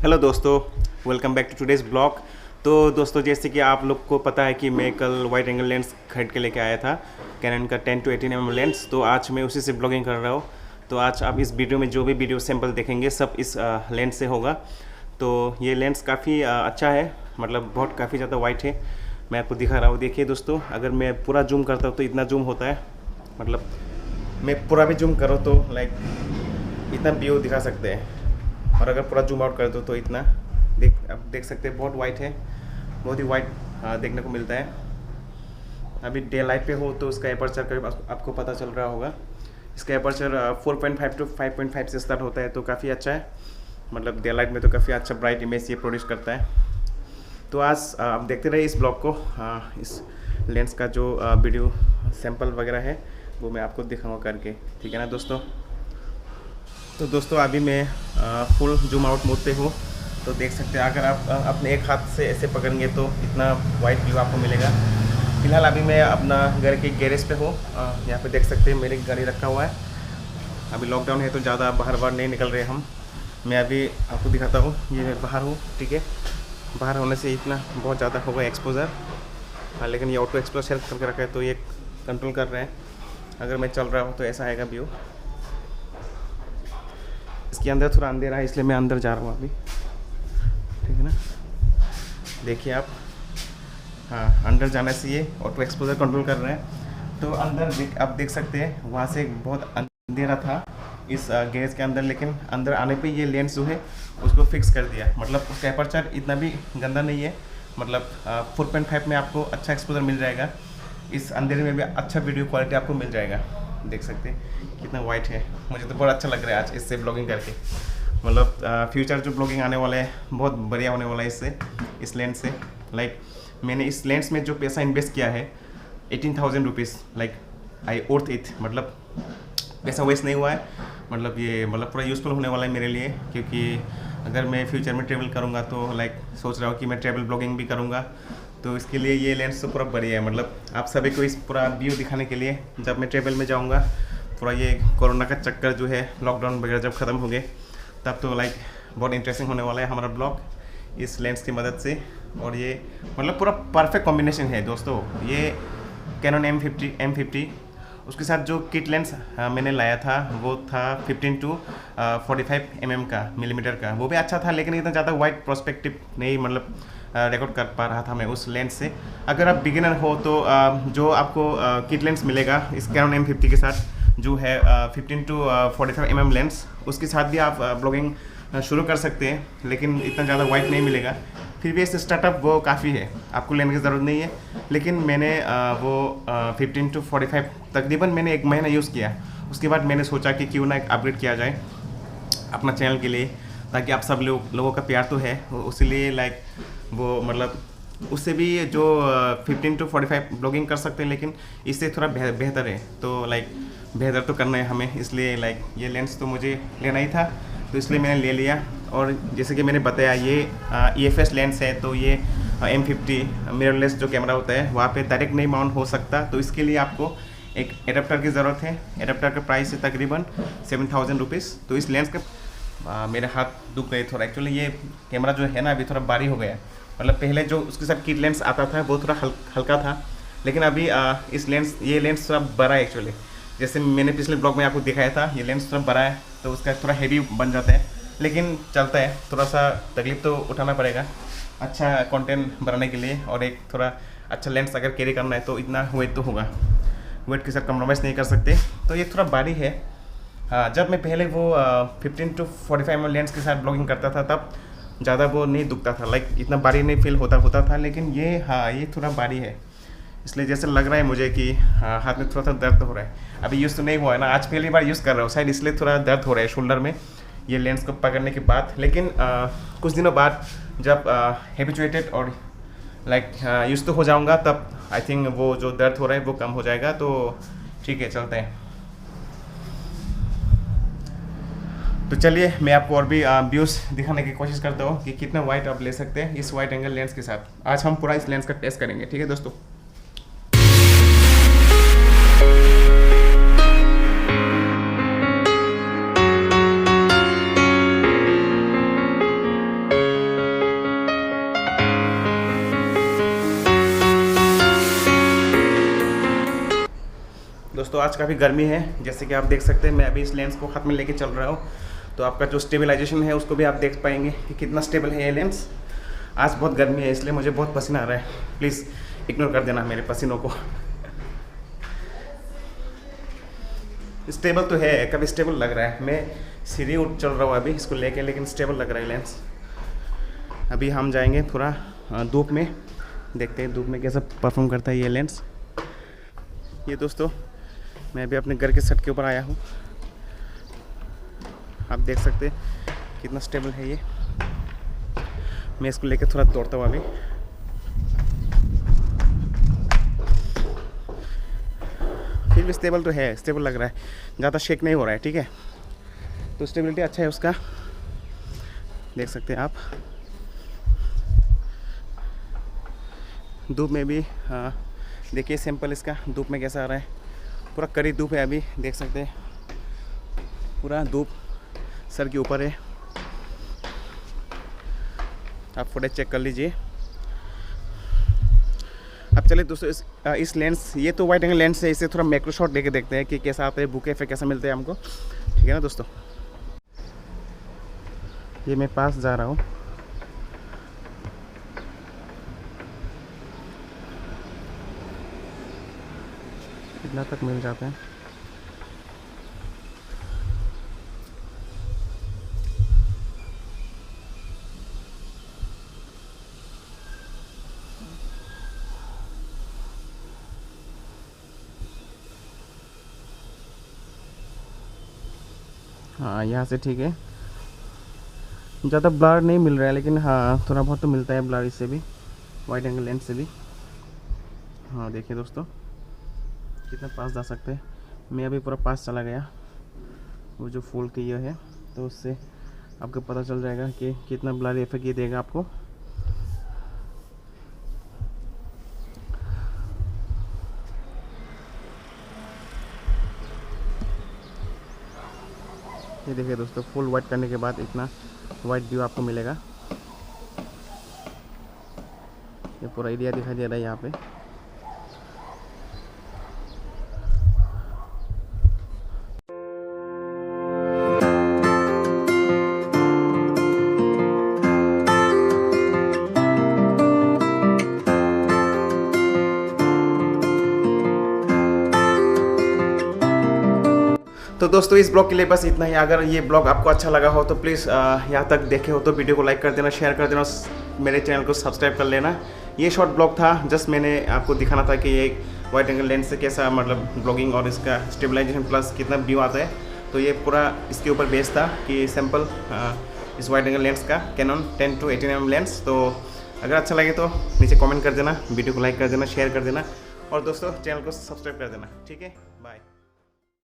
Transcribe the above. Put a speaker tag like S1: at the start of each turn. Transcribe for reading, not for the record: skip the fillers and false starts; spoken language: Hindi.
S1: हेलो दोस्तों, welcome back to today's blog. तो दोस्तों, जैसे कि आप लोग को पता है कि मैं कल वाइड एंगल लेंस खरीद के लेके आया था, कैनन का 10 to 18 mm लेंस। तो आज मैं उसी से ब्लॉगिंग कर रहा हूँ। तो आज आप इस वीडियो में जो भी वीडियो सैंपल देखेंगे सब इस लेंस से होगा। तो ये लेंस काफ़ी अच्छा है, मतलब बहुत काफ़ी ज़्यादा वाइट है। मैं आपको दिखा रहा हूँ, देखिए दोस्तों, अगर मैं पूरा जूम करता हूँ तो इतना जूम होता है, मतलब मैं पूरा भी जूम करूँ तो लाइक इतना व्यू दिखा सकते हैं। और अगर पूरा जूम आउट कर दो तो इतना आप देख सकते हैं, बहुत वाइट है, बहुत ही वाइट देखने को मिलता है। अभी डे लाइट पे हो तो उसका एपर्चर करीब आपको पता चल रहा होगा। इसका एपर्चर 4.5 to 5.5 से स्टार्ट होता है, तो काफ़ी अच्छा है। मतलब डे लाइट में तो काफ़ी अच्छा ब्राइट इमेज ये प्रोड्यूस करता है। तो आज आप देखते रहिए इस ब्लॉग को। इस लेंस का जो वीडियो सैंपल वगैरह है वो मैं आपको दिखाऊंगा करके, ठीक है ना दोस्तों। तो दोस्तों, अभी मैं फुल जूम आउट मोड पे हूँ, तो देख सकते हैं अगर आप अपने एक हाथ से ऐसे पकड़ेंगे तो इतना वाइट व्यू आपको मिलेगा। फिलहाल अभी मैं अपना घर के गैरेज पे हूँ। यहाँ पे देख सकते हैं मेरी गाड़ी रखा हुआ है। अभी लॉकडाउन है तो ज़्यादा बाहर नहीं निकल रहे हम। मैं अभी आपको दिखाता हूँ, ये मैं बाहर हूँ, ठीक है। बाहर होने से इतना बहुत ज़्यादा होगा एक्सपोजर, लेकिन ये ऑटो एक्सपोजर सेट करके रखा है तो ये कंट्रोल कर रहे हैं। अगर मैं चल रहा हूँ तो ऐसा आएगा व्यू। इसके अंदर थोड़ा अंधेरा है, इसलिए मैं अंदर जा रहा हूँ अभी, ठीक है ना। देखिए आप, हाँ, अंदर जाने से ये ऑटो एक्सपोजर कंट्रोल कर रहे हैं। तो अंदर आप देख सकते हैं, वहाँ से बहुत अंधेरा था इस गैरेज के अंदर, लेकिन अंदर आने पे ये लेंस जो है उसको फिक्स कर दिया। मतलब उसका एपर्चर इतना भी गंदा नहीं है, मतलब 4.5 में आपको अच्छा एक्सपोजर मिल जाएगा। इस अंधेरे में भी अच्छा वीडियो क्वालिटी आपको मिल जाएगा। देख सकते हैं कितना वाइट है। मुझे तो बहुत अच्छा लग रहा है आज इससे ब्लॉगिंग करके। मतलब फ्यूचर जो ब्लॉगिंग आने वाला है बहुत बढ़िया होने वाला है इससे, इस लेंस से। लाइक मैंने इस लेंस में जो पैसा इन्वेस्ट किया है 18,000 rupees, like I worth it. मतलब पैसा वेस्ट नहीं हुआ है, मतलब ये मतलब पूरा यूज़फुल होने वाला है मेरे लिए। क्योंकि अगर मैं फ्यूचर में ट्रैवल करूँगा तो लाइक सोच रहा हूँ कि मैं ट्रैवल ब्लॉगिंग भी करूँगा, तो इसके लिए ये लेंस तो पूरा बढ़िया है। मतलब आप सभी को इस पूरा व्यू दिखाने के लिए, जब मैं ट्रैवल में जाऊँगा, पूरा ये कोरोना का चक्कर जो है, लॉकडाउन वगैरह जब ख़त्म हो गए, तब तो लाइक बहुत इंटरेस्टिंग होने वाला है हमारा ब्लॉग इस लेंस की मदद से। और ये मतलब पूरा परफेक्ट कॉम्बिनेशन है दोस्तों। ये कैनन M50 उसके साथ जो किट लेंस मैंने लाया था वो था 15 to 45 mm का, मिलीमीटर का। वो भी अच्छा था, लेकिन इतना ज़्यादा वाइड प्रोस्पेक्टिव नहीं मतलब रिकॉर्ड कर पा रहा था मैं उस लेंस से। अगर आप बिगिनर हो तो जो आपको किट लेंस मिलेगा इस कैनन M50 के साथ, जो है 15 to 45 mm लेंस, उसके साथ भी आप ब्लॉगिंग शुरू कर सकते हैं, लेकिन इतना ज़्यादा वाइट नहीं मिलेगा। फिर भी इस स्टार्टअप वो काफ़ी है, आपको लेने की ज़रूरत नहीं है। लेकिन मैंने वो 15 to 45 तकरीबन मैंने 1 महीना यूज़ किया। उसके बाद मैंने सोचा कि क्यों ना एक अपग्रेड किया जाए अपना चैनल के लिए, ताकि आप सब लोगों का प्यार तो है, उसीलिए लाइक वो मतलब उससे भी जो 15 to 45 ब्लॉगिंग कर सकते हैं, लेकिन इससे थोड़ा बेहतर है। तो लाइक बेहतर तो करना है हमें, इसलिए लाइक ये लेंस तो मुझे लेना ही था, तो इसलिए मैंने ले लिया। और जैसे कि मैंने बताया, ये EFS लेंस है, तो ये M50 मिररलेस जो कैमरा होता है वहाँ पे डायरेक्ट नहीं माउंट हो सकता, तो इसके लिए आपको एक एडाप्टर की ज़रूरत है। एडाप्टर का प्राइस है तकरीबन 7,000 रुपीज़। तो इस लेंस का मेरे हाथ दुख गए थोड़ा। एक्चुअली ये कैमरा जो है ना अभी थोड़ा भारी हो गया है। मतलब पहले जो उसके साथ किट लेंस आता था वो थोड़ा हल्का था, लेकिन अभी ये लेंस थोड़ा बड़ा है एक्चुअली। जैसे मैंने पिछले ब्लॉग में आपको दिखाया था, ये लेंस थोड़ा बड़ा है तो उसका थोड़ा हेवी बन जाता है, लेकिन चलता है। थोड़ा सा तकलीफ तो उठाना पड़ेगा अच्छा कंटेंट बनाने के लिए, और एक थोड़ा अच्छा लेंस अगर कैरी करना है तो इतना वेट तो होगा, वेट के साथ कम्प्रोमाइज़ नहीं कर सकते। तो ये थोड़ा भारी है। जब मैं पहले वो 15 to 45 mm लेंस के साथ ब्लॉगिंग करता था तब ज़्यादा वो नहीं दुखता था, लाइक इतना भारी नहीं फील होता था। लेकिन ये ये थोड़ा भारी है, इसलिए जैसे लग रहा है मुझे कि हाथ में थोड़ा सा दर्द हो रहा है। अभी यूज़ तो नहीं हुआ है ना, आज पहली बार यूज़ कर रहा हूँ शायद, इसलिए थोड़ा दर्द हो रहा है शोल्डर में ये लेंस को पकड़ने के बाद। लेकिन कुछ दिनों बाद जब हैबिचुएटेड और लाइक यूज़ तो हो जाऊँगा, तब आई थिंक वो जो दर्द हो रहा है वो कम हो जाएगा। तो ठीक है, चलते हैं। तो चलिए मैं आपको और भी व्यूज़ दिखाने की कोशिश करता हूँ कि कितना वाइट आप ले सकते हैं इस वाइड एंगल लेंस के साथ। आज हम पूरा इस लेंस का टेस्ट करेंगे, ठीक है दोस्तों। दोस्तों आज काफ़ी गर्मी है, जैसे कि आप देख सकते हैं मैं अभी इस लेंस को हाथ में लेके चल रहा हूँ, तो आपका जो स्टेबलाइजेशन है उसको भी आप देख पाएंगे कि कितना स्टेबल है ये लेंस। आज बहुत गर्मी है इसलिए मुझे बहुत पसीना आ रहा है, प्लीज़ इग्नोर कर देना मेरे पसीनों को। स्टेबल तो है, कभी स्टेबल लग रहा है, मैं सीढ़ी उठ चल रहा हूँ अभी इसको लेके, लेकिन स्टेबल लग रहा है लेंस। अभी हम जाएंगे थोड़ा धूप में, देखते हैं धूप में कैसा परफॉर्म करता है ये लेंस। ये दोस्तों मैं अभी अपने घर के छत के ऊपर आया हूँ, आप देख सकते हैं कितना स्टेबल है ये। मैं इसको लेके थोड़ा दौड़ता हूँ अभी। फिर भी स्टेबल तो है, स्टेबल लग रहा है, ज़्यादा शेक नहीं हो रहा है, ठीक है। तो स्टेबिलिटी अच्छा है उसका, देख सकते हैं आप। धूप में भी देखिए सैंपल इसका धूप में कैसा आ रहा है, पूरा कड़ी धूप है अभी, देख सकते हैं पूरा धूप सर के ऊपर है। आप फुटेज चेक कर लीजिए। अब चलिए दोस्तों इस लेंस, ये तो वाइड एंगल लेंस है, इसे थोड़ा मैक्रो शॉट लेके देखते हैं कि कैसा आता है, बुके इफेक्ट कैसा मिलता है हमको, ठीक है ना दोस्तों। ये मैं पास जा रहा हूँ, कितना तक मिल जाते हैं। हाँ यहाँ से ठीक है, ज़्यादा ब्लर नहीं मिल रहा है, लेकिन हाँ थोड़ा बहुत तो मिलता है ब्लर इससे भी, वाइड एंगल लेंस से भी। हाँ देखिए दोस्तों कितना पास जा सकते हैं। मैं अभी पूरा पास चला गया, वो जो फूल की ये है, तो उससे आपको पता चल जाएगा कि कितना ब्लर इफेक्ट ये देगा आपको। ये देखिए दोस्तों फुल वाइट करने के बाद इतना वाइट व्यू आपको मिलेगा। ये पूरा एरिया दिखाई दे रहा है यहाँ पे। तो दोस्तों इस ब्लॉग के लिए बस इतना ही। अगर ये ब्लॉग आपको अच्छा लगा हो तो प्लीज़ यहाँ तक देखे हो तो वीडियो को लाइक कर देना, शेयर कर देना, मेरे चैनल को सब्सक्राइब कर लेना। ये शॉर्ट ब्लॉग था, जस्ट मैंने आपको दिखाना था कि ये वाइड एंगल लेंस से कैसा मतलब ब्लॉगिंग और इसका स्टेबलाइजेशन प्लस कितना व्यू आता है। तो ये पूरा इसके ऊपर बेस था कि सैम्पल इस वाइड एंगल लेंस का कैनन 10 to 18mm लेंस। तो अगर अच्छा लगे तो नीचे कमेंट कर देना, वीडियो को लाइक कर देना, शेयर कर देना और दोस्तों चैनल को सब्सक्राइब कर देना, ठीक है। बाय।